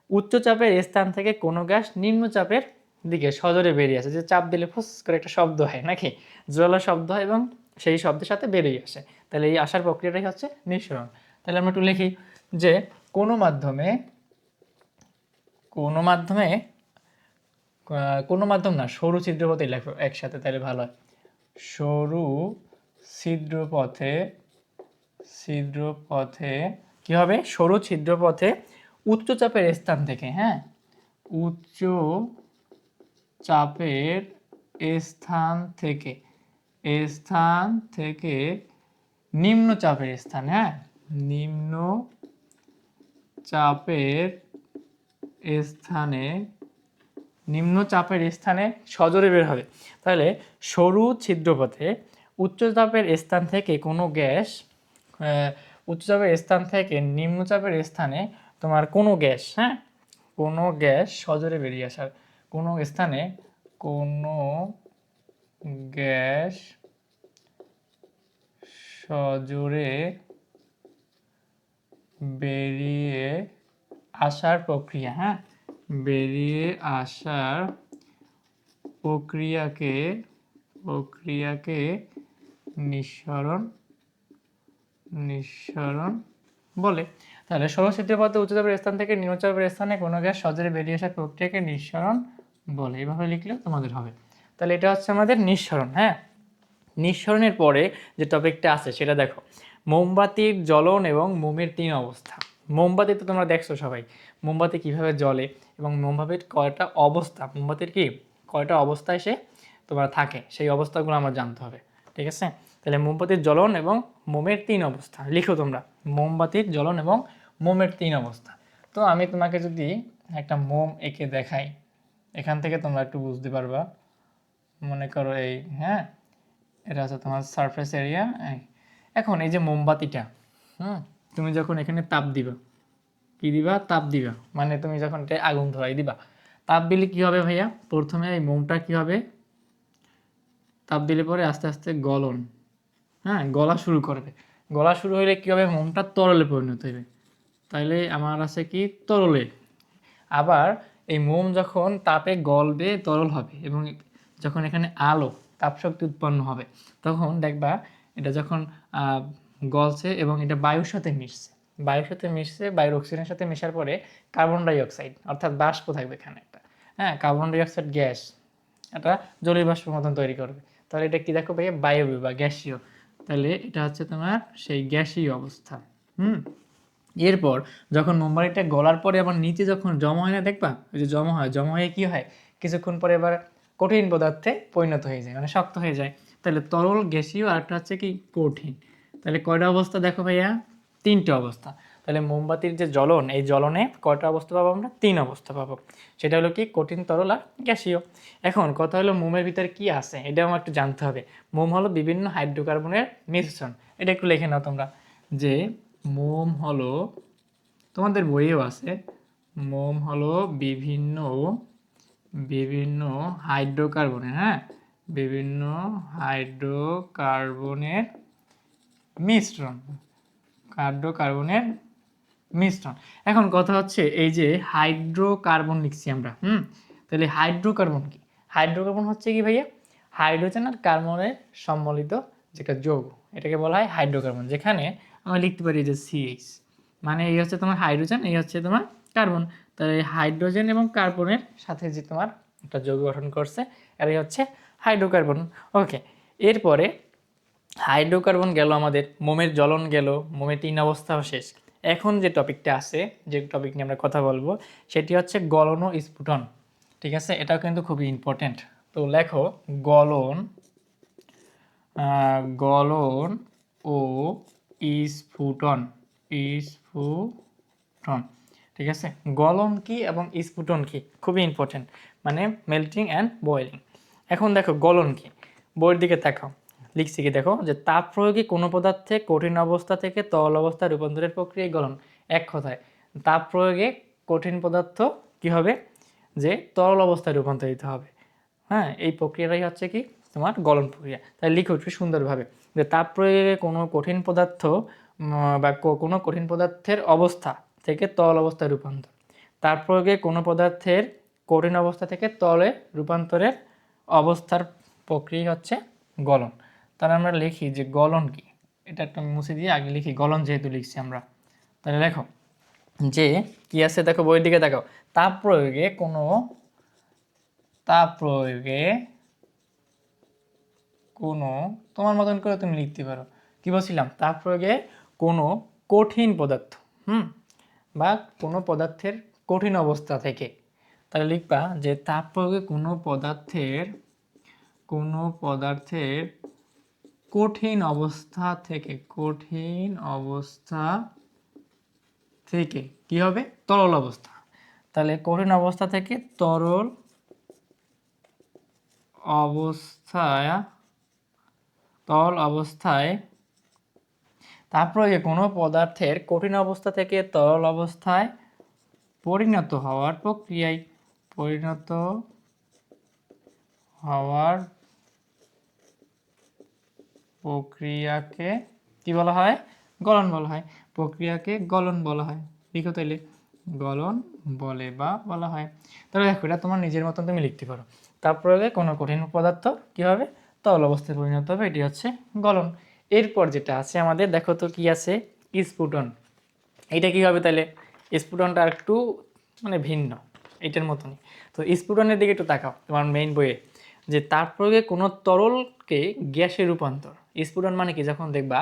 উচ্চ চাপের স্থান থেকে কোনো গ্যাস নিম্নচাপের দিকে সজোরে বেরিয়ে আসে, যে চাপ দিলে ফুস করে একটা শব্দ হয় নাকি, জোরালো শব্দ হয় এবং সেই শব্দের সাথে বেরিয়ে আসে। তাহলে এই আসার প্রক্রিয়াটাই হচ্ছে নিঃসরণ। তাহলে আমরা একটু লিখি যে কোনো মাধ্যমে, কোনো মাধ্যমে, কোনো মাধ্যম না, সরু ছিদ্রপথে লেখো একসাথে, তাহলে ভালো হয়। সরু ছিদ্রপথে, ছিদ্রপথে কি হবে, সরু ছিদ্রপথে উচ্চ চাপের স্থান থেকে, হ্যাঁ, উচ্চ চাপের স্থান থেকে, স্থান থেকে নিম্ন চাপের স্থান, হ্যাঁ, নিম্ন চাপের স্থানে, নিম্ন চাপের স্থানে সজোরে বের হবে। তাহলে সরু ছিদ্রপথে উচ্চ চাপের স্থান থেকে কোনো গ্যাস, উচ্চ চাপের স্থান থেকে নিম্ন চাপের স্থানে তোমার কোনো গ্যাস, হ্যাঁ, কোনো গ্যাস সজোরে বেরিয়ে আসার, কোনো স্থানে কোনো গ্যাস সজোরে বেরিয়ে আসার প্রক্রিয়া, হ্যাঁ, বেরিয়ে আসার প্রক্রিয়াকে, প্রক্রিয়াকে নিঃসরণ, নিঃসরণ বলে। তাহলে সরু ছিদ্রপথে উচ্চ চাপের স্থান থেকে নিম্ন চাপের স্থানে কোনো গ্যাস সজোরে বেরিয়ে আসার প্রক্রিয়াকে নিঃসরণ বলে। এইভাবে লিখলেও তোমাদের হবে। তাহলে এটা হচ্ছে আমাদের নিঃসরণ। হ্যাঁ, নিঃসরণের পরে যে টপিকটা আছে সেটা দেখো, মোমবাতির জ্বলন এবং মোমের 3 অবস্থা। মোমবাতি তো তোমরা দেখছো সবাই, মোমবাতি কিভাবে জ্বলে এবং মোমবাতির কয়টা অবস্থা, মোমবাতির কি কয়টা অবস্থায় সে তোমার থাকে, সেই অবস্থাগুলো আমার জানতে হবে। ঠিক আছে, তাহলে মোমবাতির জ্বলন এবং মোমের 3 অবস্থা লিখো তোমরা, মোমবাতির জ্বলন এবং মোমের 3 অবস্থা। তো আমি তোমাকে যদি একটা মোম এঁকে দেখাই, এখান থেকে তোমরা একটু বুঝতে পারবা। মনে করো এই, হ্যাঁ, এটা হচ্ছে তোমার সারফেস এরিয়া। এখন এই যে মোমবাতিটা, তুমি যখন এখানে তাপ দিবা, কি দিবা, তাপ দিবা, মানে তুমি যখন এটা আগুন ধরাই দিবা, তাপ দিলে কি হবে ভাইয়া, প্রথমে এই মোমটা কি হবে, তাপ দিলে পরে আস্তে আস্তে গলন, হ্যাঁ, গলা শুরু করবে। গলা শুরু হলে কি হবে, মোমটা তরলে পরিণত হবে। তাইলে আমার আছে কি, তরলে। আবার এই মোম যখন তাপে গলবে, তরল হবে, এবং যখন এখানে আলো, তাপশক্তি উৎপন্ন হবে, তখন দেখবা এটা যখন গলছে এবং এটা বায়ুর সাথে মিশছে, বায়ুর সাথে মিশছে, বায়ুর অক্সিজেনের সাথে মেশার পরে কার্বন ডাই অক্সাইড, অর্থাৎ বাষ্প থাকবে এখানে একটা, হ্যাঁ, কার্বন ডাই অক্সাইড গ্যাস, এটা জলীয় বাষ্পের মতন তৈরি করবে। তাহলে এটা কি দেখো ভাইয়া, বায়বীয় বা গ্যাসীয়। তাহলে এটা হচ্ছে তোমার সেই গ্যাসীয় অবস্থা। এরপর যখন মোমবাতিটা গলার পরে আবার নিচে যখন জমা হয় না, দেখবা ওই যে জমা হয়, জমা হয়ে কি হয়, কিছুক্ষণ পরে এবার কঠিন পদার্থে পরিণত হয়ে যায়, মানে শক্ত হয়ে যায়। তাহলে তরল, গ্যাসীয়, আর একটা হচ্ছে কি কঠিন। তাহলে কয়টা অবস্থা দেখো ভাইয়া, 3টে অবস্থা। তাহলে মোমবাতির যে জ্বলন, এই জ্বলনে কয়টা অবস্থা পাবো আমরা, 3 অবস্থা পাবো। সেটা হলো কি কঠিন, তরল আর গ্যাসীয়। এখন কথা হলো মোমের ভিতরে কি আছে, এটা আমার একটু জানতে হবে। মোম হলো বিভিন্ন হাইড্রোকার্বনের মিশ্রণ। এটা একটু লিখে নাও তোমরা, যে মোম হলো, তোমাদের বইয়েও আছে, মোম হলো বিভিন্ন, বিভিন্ন হাইড্রোকার্বনের, হ্যাঁ, বিভিন্ন হাইড্রোকার্বনের মিশ্রণ, হাইড্রোকার্বনের মিশ্রণ। এখন কথা হচ্ছে এই যে হাইড্রোকার্বন লিখছি আমরা, তাহলে হাইড্রোকার্বন কি, হাইড্রোকার্বন হচ্ছে কি ভাইয়া, হাইড্রোজেন আর কার্বনের সম্মিলিত যেটা যৌগ, এটাকে বলা হয় হাইড্রোকার্বন। যেখানে আমরা লিখতে পারি যে CH, মানে এই হচ্ছে তোমার হাইড্রোজেন, এই হচ্ছে তোমার কার্বন। তাহলে হাইড্রোজেন এবং কার্বনের সাথে যে তোমার একটা যৌগ গঠন করছে, এটাই হচ্ছে হাইড্রোকার্বন। ওকে, এরপরে হাইড্রোকার্বন গেল, আমাদের মোমের জ্বলন গেল, মোমের 3 অবস্থাও শেষ। এখন যে টপিকটা আছে, যে টপিক নিয়ে আমরা কথা বলবো, সেটি হচ্ছে গলন ও স্ফুটন। ঠিক আছে, এটাও কিন্তু খুবই ইম্পর্টেন্ট। তো লেখো, গলন গলন ও স্ফুটন। স্ফুটন, ঠিক আছে। গলন কি এবং স্ফুটন কি খুবই ইম্পর্টেন্ট, মানে মেল্টিং অ্যান্ড বয়েলিং। এখন দেখো গলন কি, বইয়ের দিকে তাকাও, লিখছি কি দেখো, যে তাপ প্রয়োগে কোনো পদার্থে কঠিন অবস্থা থেকে তরল অবস্থা রূপান্তরের প্রক্রিয়ায় গলন। এক কথায় তাপ প্রয়োগে কঠিন পদার্থ কি হবে, যে তরল অবস্থায় রূপান্তরিত হবে। হ্যাঁ, এই প্রক্রিয়াটাই হচ্ছে কি তোমার গলন প্রক্রিয়া। তাই লিখো একটু সুন্দরভাবে, যে তাপ প্রয়োগে কোনো কঠিন পদার্থ বা কোনো কঠিন পদার্থের অবস্থা থেকে তরল অবস্থায় রূপান্তর। তাপ প্রয়োগে কোনো পদার্থের কঠিন অবস্থা থেকে তরলে রূপান্তরের অবস্থার প্রক্রিয়া হচ্ছে গলন। তাহলে আমরা লিখি যে গলন কি, এটা একটা মুছে দিয়ে আগে লিখি গলন, যেহেতু লিখছি আমরা। তাহলে দেখো যে কি আছে, দেখো বইয়ের দিকে দেখাও, তাপ প্রয়োগে কোনো তোমার মতন করে তুমি লিখতে পারো। কি বলছিলাম, তাপ প্রয়োগে কোনো কঠিন পদার্থ বা কোনো পদার্থের কঠিন অবস্থা থেকে। তাহলে লিখবা যে তাপ প্রয়োগে কোনো পদার্থের কঠিন অবস্থা থেকে কি হবে, তরল অবস্থা। তাহলে কঠিন অবস্থা থেকে তরল অবস্থায় তাপ প্রয়োগে কোনো পদার্থের কঠিন অবস্থা থেকে তরল অবস্থায় পরিণত হওয়ার প্রক্রিয়াকে কি বলা হয়, গলন বলা হয়। প্রক্রিয়াকে গলন বলা হয়। লিখো তাইলে, গলন বলা হয়। তাহলে দেখো এটা তোমার নিজের মতন তুমি লিখতে পারো। তাপ প্রয়োগে কোনো কঠিন পদার্থ কি হবে, তরল অবস্থায় পরিণত হবে, এটি হচ্ছে গলন। এরপর যেটা আছে আমাদের, দেখো তো কি আছে, স্ফুটন। এটা কি হবে তাহলে, স্ফুটনটা একটু মানে ভিন্ন এটার মতনই। তো স্ফুটনের দিকে একটু তাকাও তোমার মেইন বইয়ে, যে তাপ প্রয়োগে কোনো তরলকে গ্যাসে রূপান্তর। স্ফুটন মানে কি, যখন দেখবা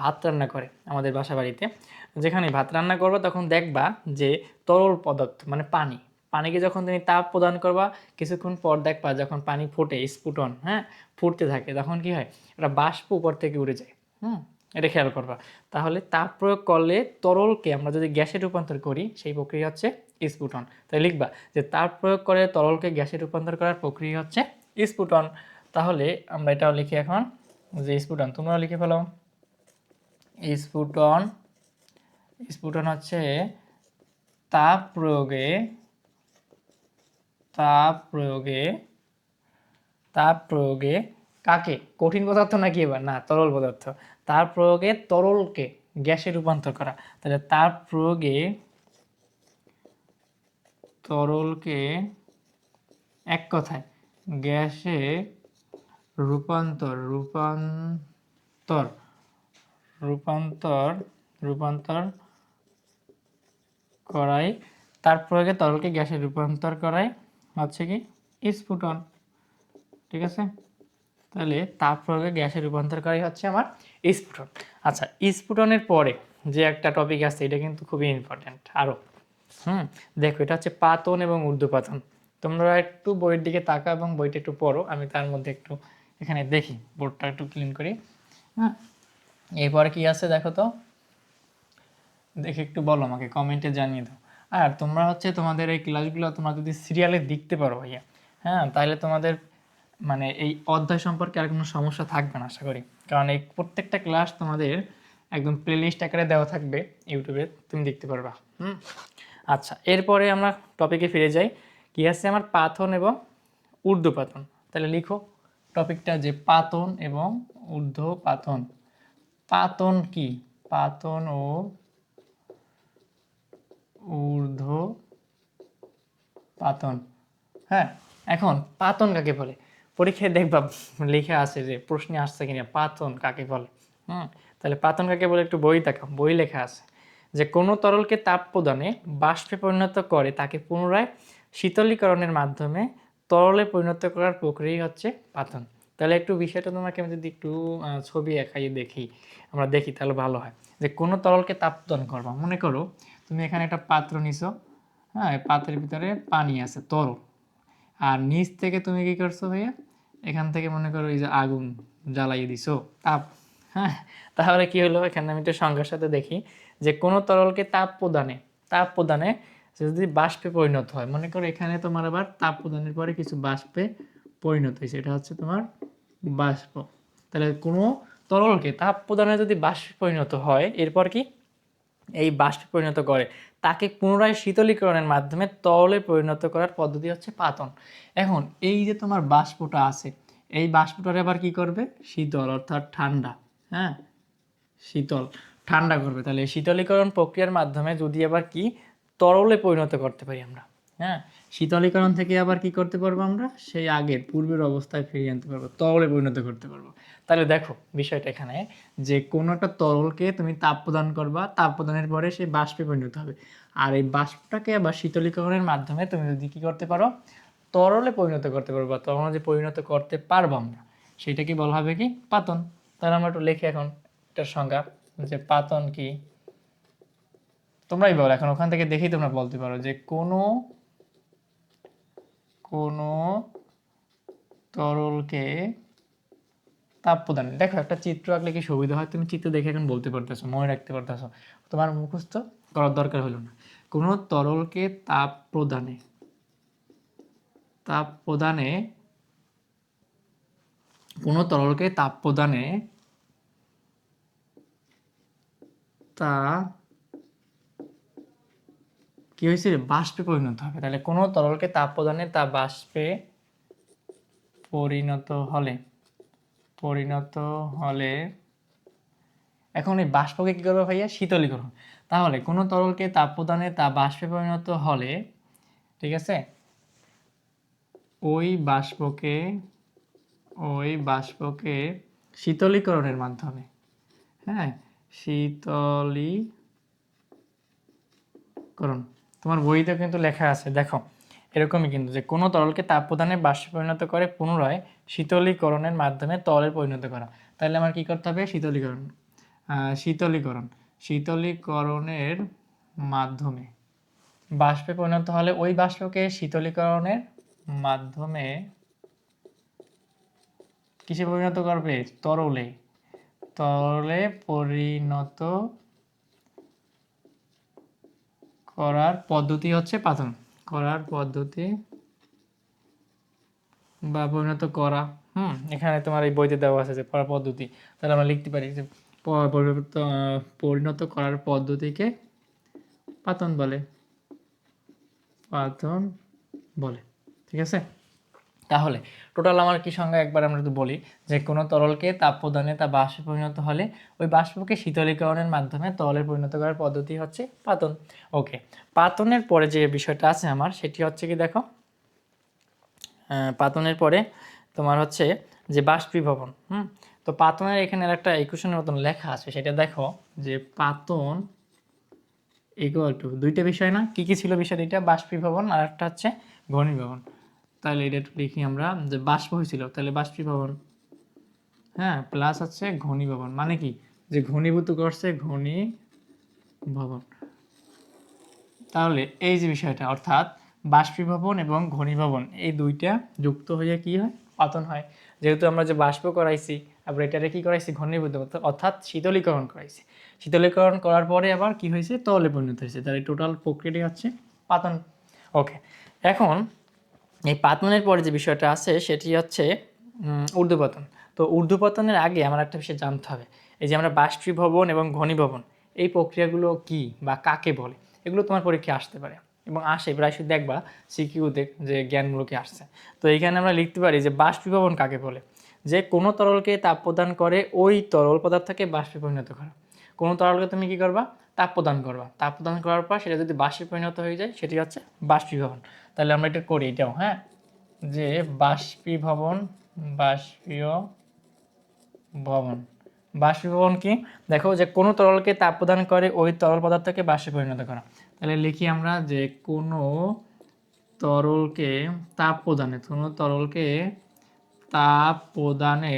ভাত রান্না করে আমাদের বাসা বাড়িতে, যেখানে ভাত রান্না করবা তখন দেখবা যে তরল পদার্থ মানে পানিকে যখন তুমি তাপ প্রদান করবা, কিছুক্ষণ পর দেখবা যখন পানি ফোটে, স্ফুটন ফুটতে থাকে, তখন কি হয়, একটা বাষ্প উপর থেকে উড়ে যায়। এটা খেয়াল করবা। তাহলে তাপ প্রয়োগ করলে তরলকে আমরা যদি গ্যাসে রূপান্তর করি, সেই প্রক্রিয়া হচ্ছে স্ফুটন। তাই লিখবা যে তাপ প্রয়োগ করে তরলকে গ্যাসে রূপান্তর করার প্রক্রিয়া হচ্ছে স্ফুটন। তাহলে আমরা এটাও লিখি এখন, যে স্ফুটন তোমরাও লিখে ফেলো। স্ফুটন হচ্ছে তাপ প্রয়োগে কাকে, কঠিন পদার্থ নাকি, এবার না তরল পদার্থ, তাপ প্রয়োগে তরলকে গ্যাসে রূপান্তর করা। তাহলে তাপ প্রয়োগে তরলকে এক কথায় গ্যাসে রূপান্তর করাই, তার প্রয়োগে তরলকে গ্যাসে রূপান্তর করাই হচ্ছে কি স্ফুটন। ঠিক আছে, তাহলে তাপ প্রয়োগে গ্যাসে রূপান্তর করাই হচ্ছে আমার স্ফুটন। আচ্ছা, স্ফুটনের পরে যে একটা টপিক আছে, এটা কিন্তু খুবই ইম্পর্টেন্ট আরও। দেখো এটা হচ্ছে পাতন এবং ঊর্ধ্বপাতন। তোমরা একটু বইয়ের দিকে তাকা এবং বইটা একটু পড়ো, আমি তার মধ্যে একটু এখানে দেখি, বোর্ডটা একটু ক্লিন করি। এরপরে কি আছে দেখো তো, দেখে একটু বলো, আমাকে কমেন্টে জানিয়ে দাও। আর তোমরা হচ্ছে তোমাদের এই ক্লাসগুলো তোমরা যদি সিরিয়ালে দেখতে পারো ভাইয়া, তাহলে তোমাদের মানে এই অধ্যায় সম্পর্কে আর কোনো সমস্যা থাকবে না আশা করি। কারণ এই প্রত্যেকটা ক্লাস তোমাদের একদম প্লেলিস্ট আকারে দেওয়া থাকবে ইউটিউবে, তুমি দেখতে পারবা। আচ্ছা, এরপরে আমরা টপিকে ফিরে যাই। কি আছে আমার, পাতন এবং ঊর্ধ্বপাতন। তাহলে লিখো টপিকটা, যে পাতন এবং ঊর্ধ্বপাতন। পাতন কি, পাতন ও ঊর্ধ্বপাতন। এখন পাতন কাকে বলে, পরীক্ষায় দেখবা লেখা আছে, যে প্রশ্নে আসছে কিনা পাতন কাকে বলে। তাহলে পাতন কাকে বলে একটু বই দেখাও, বই লেখা আছে যে কোনো তরলকে তাপ প্রদানে বাষ্পে পরিণত করে তাকে পুনরায় শীতলীকরণের মাধ্যমে তরলে পরিণত করার প্রক্রিয়া হচ্ছে পাতন। তাহলে একটু বিষয়টা তোমাকে আমি যদি একটু ছবি আঁকাইয়ে আমরা দেখি তাহলে ভালো হয়। যে কোনো তরলকে তাপ প্রদান করবা, মনে করো তুমি এখানে একটা পাত্র নিছো, এই পাত্রের ভিতরে পানি আছে তরল, আর নিচ থেকে তুমি কি করছো ভাইয়া, এখান থেকে মনে করো এই যে আগুন জ্বালাইয়ে দিছো, তাপ। হ্যাঁ, তাহলে কি হলো, এখানে আমি একটু সংখ্যার সাথে দেখি যে কোনো তরলকে তাপ প্রদানে সে যদি বাষ্পে পরিণত হয়, মনে করো এখানে তোমার আবার তাপ প্রদানের পরে কিছু বাষ্পে পরিণত হয়েছে, এটা হচ্ছে তোমার বাষ্প। তাহলে কোনো তরলকে তাপ প্রদানে যদি বাষ্পে পরিণত হয়, এরপর কি এই বাষ্পে পরিণত করে, তাকে পুনরায় শীতলীকরণের মাধ্যমে তরলে পরিণত করার পদ্ধতি হচ্ছে পাতন। এখন এই যে তোমার বাষ্পটা আছে, এই বাষ্পটারে আবার কি করবে, শীতল অর্থাৎ ঠান্ডা, হ্যাঁ শীতল ঠান্ডা করবে। তাহলে এই শীতলীকরণ প্রক্রিয়ার মাধ্যমে যদি আবার কি তরলে পরিণত করতে পারি আমরা, হ্যাঁ শীতলীকরণ থেকে আবার কি করতে পারবো আমরা, সেই আগের পূর্বের অবস্থায় ফিরিয়ে আনতে পারবো, তরলে পরিণত করতে পারবো। তাহলে দেখো বিষয়টা এখানে যে কোনো একটা তরলকে তুমি তাপ প্রদান করবা, তাপ প্রদানের পরে সেই বাষ্পে পরিণত হবে, আর এই বাষ্পটাকে আবার শীতলীকরণের মাধ্যমে তুমি যদি কি করতে পারো, তরলে পরিণত করতে পারবো, বা তরলে যে পরিণত করতে পারবো আমরা, সেটাকে বলা হবে কি পাতন। তাহলে আমরা একটু লিখি এখন এটার সংজ্ঞা, যে পাতন কি, তোমরাই বলো এখন, ওখান থেকে দেখেই তোমরা বলতে পারো যে কোনো কোনো তরলকে তাপ প্রদান। দেখো একটা চিত্র আঁকলে কি সুবিধা হয়, তুমি চিত্র দেখে এখন বলতে পারতেছো, মনে রাখতে পারতেছো, তোমার মুখস্থ করার দরকার হলো না। কোনো তরলকে তাপ প্রদানে কোনো তরলকে তাপ প্রদানে তা কি হয়েছে, বাষ্পে পরিণত হবে। তাহলে কোনো তরলকে তাপ প্রদানে তা বাষ্পে পরিণত হলে এখন এই বাষ্পকে কি করবে ভাইয়া, শীতলীকরণ। তাহলে কোনো তরলকে তাপ প্রদানে তা বাষ্পে পরিণত হলে, ঠিক আছে, ওই বাষ্পকে শীতলীকরণের মাধ্যমে, হ্যাঁ শীতলীকরণ, তোমার বইতে কিন্তু লেখা আছে দেখো এরকমই কিন্তু, যে কোনো তরলকে তাপ প্রদানে বাষ্পে পরিণত করে পুনরায় শীতলীকরণের মাধ্যমে তরলে পরিণত করা। তাহলে আমার কি করতে হবে, শীতলীকরণের মাধ্যমে বাষ্পে পরিণত হলে ওই বাষ্পকে শীতলীকরণের মাধ্যমে কিসে পরিণত করবে, তরলে পরিণত করার পদ্ধতি হচ্ছে পাতন, করার পদ্ধতি বা পরিণত করা। এখানে তোমার এই বইতে দেওয়া আছে যে করার পদ্ধতি, তাহলে আমরা লিখতে পারি যে পরিণত করার পদ্ধতিকে পাতন বলে। ঠিক আছে, তাহলে টোটাল আমার কি সংজ্ঞা একবার আমরা যদি বলি, যে কোনো তরলকে তাপ প্রদানে তা বাষ্পে পরিণত হলে ওই বাষ্পকে শীতলীকরণের মাধ্যমে তরলে পরিণত করার পদ্ধতি হচ্ছে পাতন। ওকে, পাতনের পরে যে বিষয়টা আছে আমার, সেটি হচ্ছে কি দেখো, পাতনের পরে তোমার হচ্ছে যে বাষ্পীভবন। তো পাতনের এখানে একটা ইকুয়েশনের মতন লেখা আছে, সেটা দেখো যে পাতন ইকুয়াল টু দুইটা বিষয় না, কি কি ছিল বিষয় দুইটা, বাষ্পীভবন আর একটা হচ্ছে ঘনীভবন। তাহলে এটা একটু লিখি আমরা, যে বাষ্প হয়েছিল তাহলে বাষ্পীভবন, হ্যাঁ প্লাস হচ্ছে ঘনীভবন, মানে কি যে ঘনীভূত করছে, ঘনীভবন। তাহলে এই যে বিষয়টা, অর্থাৎ বাষ্পীভবন এবং ঘনীভবন এই দুইটা যুক্ত হয়ে কি হয়, পাতন হয়। যেহেতু আমরা যে বাষ্প করাইছি, আবার এটারে কি করাইছি, ঘনীভূত অর্থাৎ শীতলীকরণ করাইছি, শীতলীকরণ করার পরে আবার কি হয়েছে, তরলে পরিণত হয়েছে। তাহলে টোটাল প্রক্রিয়াটি হচ্ছে পাতন। ওকে, এখন এই পাতনের পরে যে বিষয়টা আছে সেটি হচ্ছে ঊর্ধ্বপতন। তো ঊর্ধ্বপতনের আগে আমার একটা বিষয় জানতে হবে, এই যে আমরা বাষ্পীভবন এবং ঘনীভবন এই প্রক্রিয়াগুলো কি বা কাকে বলে, এগুলো তোমার পরীক্ষায় আসতে পারে এবং আসে প্রায় দেখবা সিকিউতে যে জ্ঞানগুলোকে আসছে। তো এইখানে আমরা লিখতে পারি যে বাষ্পীভবন কাকে বলে, যে কোনো তরলকে তাপ প্রদান করে ওই তরল পদার্থকে বাষ্পে পরিণত করা। কোনো তরলকে তুমি কি করবা, তাপ প্রদান করবা, তাপ প্রদান করার পর সেটা যদি বাষ্পে পরিণত হয়ে যায় সেটি হচ্ছে বাষ্পীভবন। তাহলে আমরা এটা করি এটাও, হ্যাঁ যে বাষ্পীভবন কি, দেখো যে কোনো তরলকে তাপ প্রদান করে ওই তরল পদার্থকে বাষ্পে পরিণত করা। তাহলে লিখি আমরা যে কোনো তরলকে তাপ প্রদানে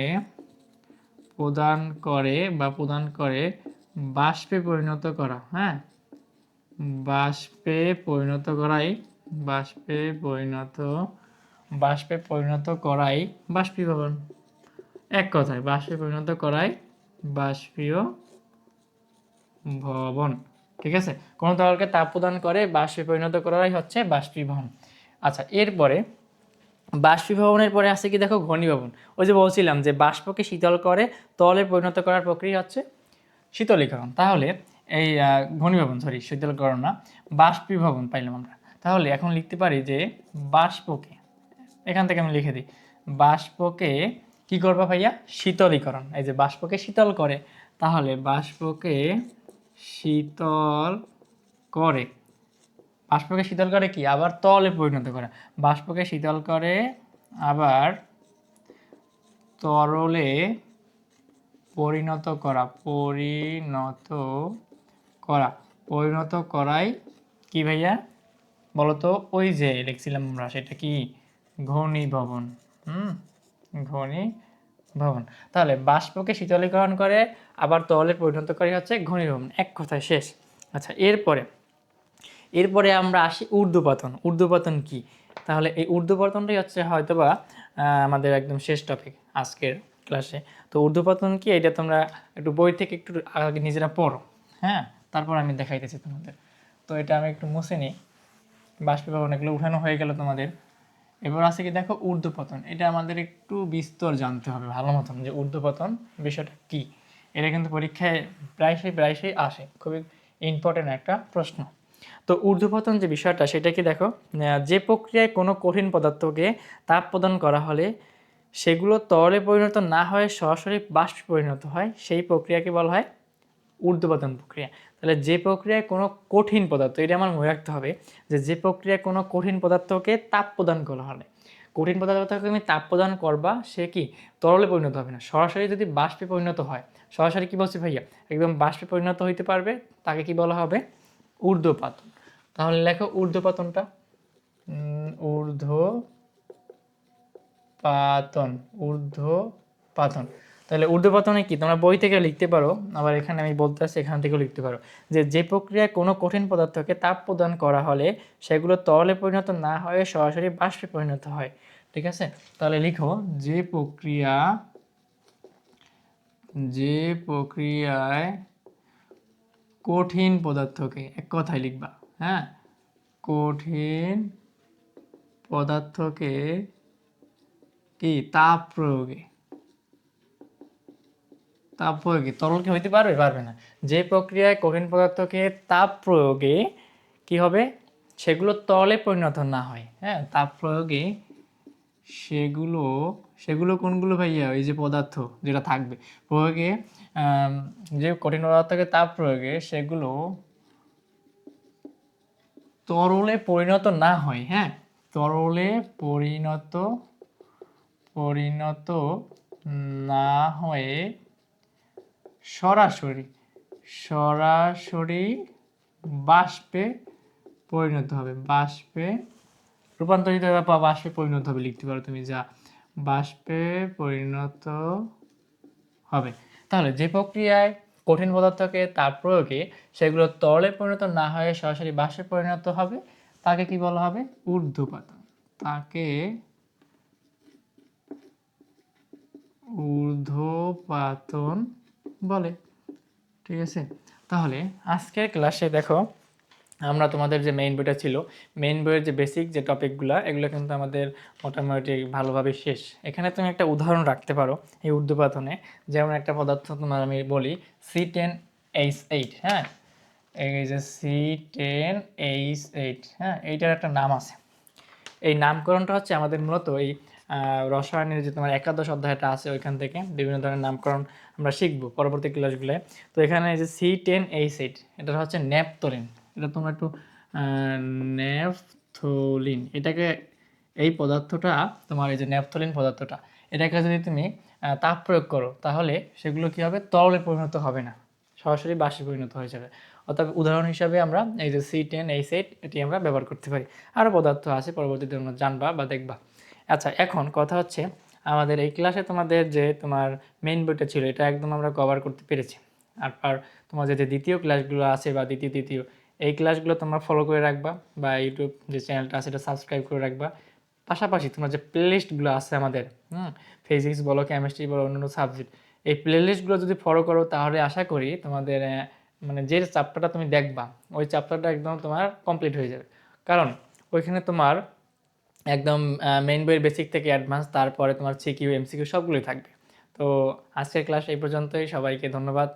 বাষ্পে পরিণত করা, হ্যাঁ বাষ্পে পরিণত বাষ্পে পরিণত করাই বাষ্পীভবন। এক কথায় বাষ্পে পরিণত করাই বাষ্পীয় ভবন। ঠিক আছে, কোনো তরলকে তাপ প্রদান করে বাষ্পে পরিণত করাই হচ্ছে বাষ্পীভবন। আচ্ছা, এরপরে বাষ্পীভবনের পরে আছে কি দেখো ঘনীভবন। ওই যে বলছিলাম যে বাষ্পকে শীতল করে তরলে পরিণত করার প্রক্রিয়া হচ্ছে শীতলীকরণ। তাহলে এই শীতলীকরণ না, বাষ্পীভবন পাইলাম আমরা। তাহলে এখন লিখতে পারি যে বাষ্পকে, এখান থেকে আমি লিখে দিই, বাষ্পকে কি করবা ভাইয়া? শীতলীকরণ। এই যে বাষ্পকে শীতল করে, তাহলে বাষ্পকে শীতল করে, বাষ্পকে শীতল করে কি আবার তরলে পরিণত করে, বাষ্পকে শীতল করে আবার তরলে পরিণত করা, পরিণত করাই কি ভাইয়া বলতো? ওই যে লিখছিলাম আমরা, সেটা কি? ঘনীভবন। ঘনীভবন। তাহলে বাষ্পকে শীতলীকরণ করে আবার তরলে পরিণত করে হচ্ছে ঘনীভবন। এক কথায় শেষ। আচ্ছা, এরপরে আমরা আসি ঊর্ধ্বপতন। ঊর্ধ্বপতন কি? তাহলে এই ঊর্ধ্বপতনটাই হচ্ছে হয়তোবা আমাদের একদম শেষ টপিক আজকের ক্লাসে। তো ঊর্ধ্বপতন কি, এটা তোমরা একটু বই থেকে একটু আগে নিজেরা পড়ো, হ্যাঁ, তারপর আমি দেখাইতেছি তোমাদের। তো এটা আমি একটু মুছে নিই, বাষ্পীভবন এগুলো উঠানো হয়ে গেল তোমাদের। এবার আছে কি দেখো ঊর্ধ্বপতন। এটা আমাদের একটু বিস্তর জানতে হবে ভালো মতন, যে ঊর্ধ্বপতন বিষয়টা কি। এটা কিন্তু পরীক্ষায় প্রায়শই আসে, খুবই ইম্পর্টেন্ট একটা প্রশ্ন। তো ঊর্ধ্বপতন যে বিষয়টা, সেটা কি দেখো, যে প্রক্রিয়ায় কোনো কঠিন পদার্থকে তাপ প্রদান করা হলে সেগুলো তরলে পরিণত না হয়ে সরাসরি বাষ্পে পরিণত হয়, সেই প্রক্রিয়াকে বলা হয় ঊর্ধ্বপতন প্রক্রিয়া। তাহলে যে প্রক্রিয়ায় কোনো কঠিন পদার্থ, এটা আমার মনে রাখতে হবে, যে প্রক্রিয়ায় কোনো কঠিন পদার্থকে তাপ প্রদান করা হলে, কঠিন পদার্থকে তুমি তাপ প্রদান করবা, সে কি তরলে পরিণত হবে না, সরাসরি যদি বাষ্পে পরিণত হয়, সরাসরি কি বলছি ভাইয়া, একদম বাষ্পে পরিণত হইতে পারবে, তাকে কি বলা হবে? ঊর্ধ্বপাতন। তাহলে লেখো ঊর্ধ্বপাতনটা, ঊর্ধ্বপাতন। তাহলে ঊর্ধ্বপাতনে কি তোমরা বই থেকে লিখতে পারো, আবার এখানে আমি বলতে আসছি এখান থেকেও লিখতে পারো, যে প্রক্রিয়ায় কোনো কঠিন পদার্থকে তাপ প্রদান করা হলে সেগুলো তরলে পরিণত না হয়ে সরাসরি বাষ্পে পরিণত হয়। ঠিক আছে, তাহলে লিখো যে প্রক্রিয়ায় কঠিন পদার্থকে, এক কথায় লিখবা, হ্যাঁ, কঠিন পদার্থকে কি তাপ প্রয়োগে তরল কি হইতে পারবে না। যে প্রক্রিয়ায় কঠিন পদার্থকে তাপ প্রয়োগে কি হবে, সেগুলো তরলে পরিণত না হয়, হ্যাঁ, তাপ প্রয়োগে সেগুলো কোনগুলো ভাইয়া? ওই যে পদার্থ যেটা থাকবে প্রয়োগে, যে কঠিন পদার্থকে তাপ প্রয়োগে সেগুলো তরলে পরিণত না হয়, হ্যাঁ, তরলে পরিণত না হয়ে সরাসরি বাষ্পে পরিণত হবে, বাষ্পে রূপান্তরিত হবে বা বাষ্পে পরিণত হবে লিখতে পারো তুমি, যা বাষ্পে পরিণত হবে। তাহলে যে প্রক্রিয়ায় কঠিন পদার্থকে তাপ প্রয়োগে সেগুলো তরলে পরিণত না হয়ে সরাসরি বাষ্পে পরিণত হবে, তাকে কি বলা হবে? ঊর্ধ্বপাতন। তাকে ঊর্ধ্বপাতন বলে। ঠিক আছে, তাহলে আজকের ক্লাসে দেখো আমরা তোমাদের যে মেইন বইটা ছিল, মেইন বইয়ের যে বেসিক যে টপিকগুলো, এগুলো কিন্তু আমাদের মোটামুটি ভালোভাবে শেষ। এখানে তুমি একটা উদাহরণ রাখতে পারো এই ঊর্ধ্বপাতনে, যেমন একটা পদার্থ তোমার আমি বলি C10H8, হ্যাঁ, এই যে C10H8, হ্যাঁ, এইটার একটা নাম আছে। এই নামকরণটা হচ্ছে আমাদের মূলত এই রসায়নের যে তোমার একাদশ অধ্যায়টা আছে, ওইখান থেকে বিভিন্ন ধরনের নামকরণ আমরা শিখবো পরবর্তী ক্লাসগুলোয়। তো এখানে এই যে C10H8, এটা হচ্ছে ন্যাপথলিন। এটা তোমরা একটু ন্যাপথলিন, এটাকে, এই পদার্থটা তোমার, এই যে ন্যাপথলিন পদার্থটা, এটাকে যদি তুমি তাপ প্রয়োগ করো, তাহলে সেগুলো কি হবে? তরলে পরিণত হবে না, সরাসরি বাষ্পে পরিণত হয়ে যাবে। অর্থাৎ উদাহরণ হিসাবে আমরা এই যে C10H8 এটি আমরা ব্যবহার করতে পারি। আরও পদার্থ আছে, পরবর্তীতে তোমরা জানবা বা দেখবা। আচ্ছা, এখন কথা হচ্ছে আমাদের এই ক্লাসে তোমাদের যে তোমার মেইন বইটা ছিল, এটা একদম আমরা কভার করতে পেরেছি। আর তোমার যে দ্বিতীয় ক্লাসগুলো আছে বা তৃতীয় এই ক্লাসগুলো তোমরা ফলো করে রাখবা, বা ইউটিউব যে চ্যানেলটা আছে এটা সাবস্ক্রাইব করে রাখবা। পাশাপাশি তোমার যে প্লেলিস্টগুলো আছে আমাদের, ফিজিক্স বলো, কেমিস্ট্রি বলো, অন্যান্য সাবজেক্ট, এই প্লেলিস্টগুলো যদি ফলো করো তাহলে আশা করি তোমাদের মানে যে চ্যাপ্টারটা তুমি দেখবা ওই চ্যাপ্টারটা একদম তোমার কমপ্লিট হয়ে যাবে। কারণ ওইখানে তোমার একদম মেইন বইয়ের বেসিক থেকে অ্যাডভান্স, তারপরে তোমার সিকিউ এমসিকিউ সবগুলোই থাকবে। তো আজকের ক্লাস এই পর্যন্তই, সবাইকে ধন্যবাদ।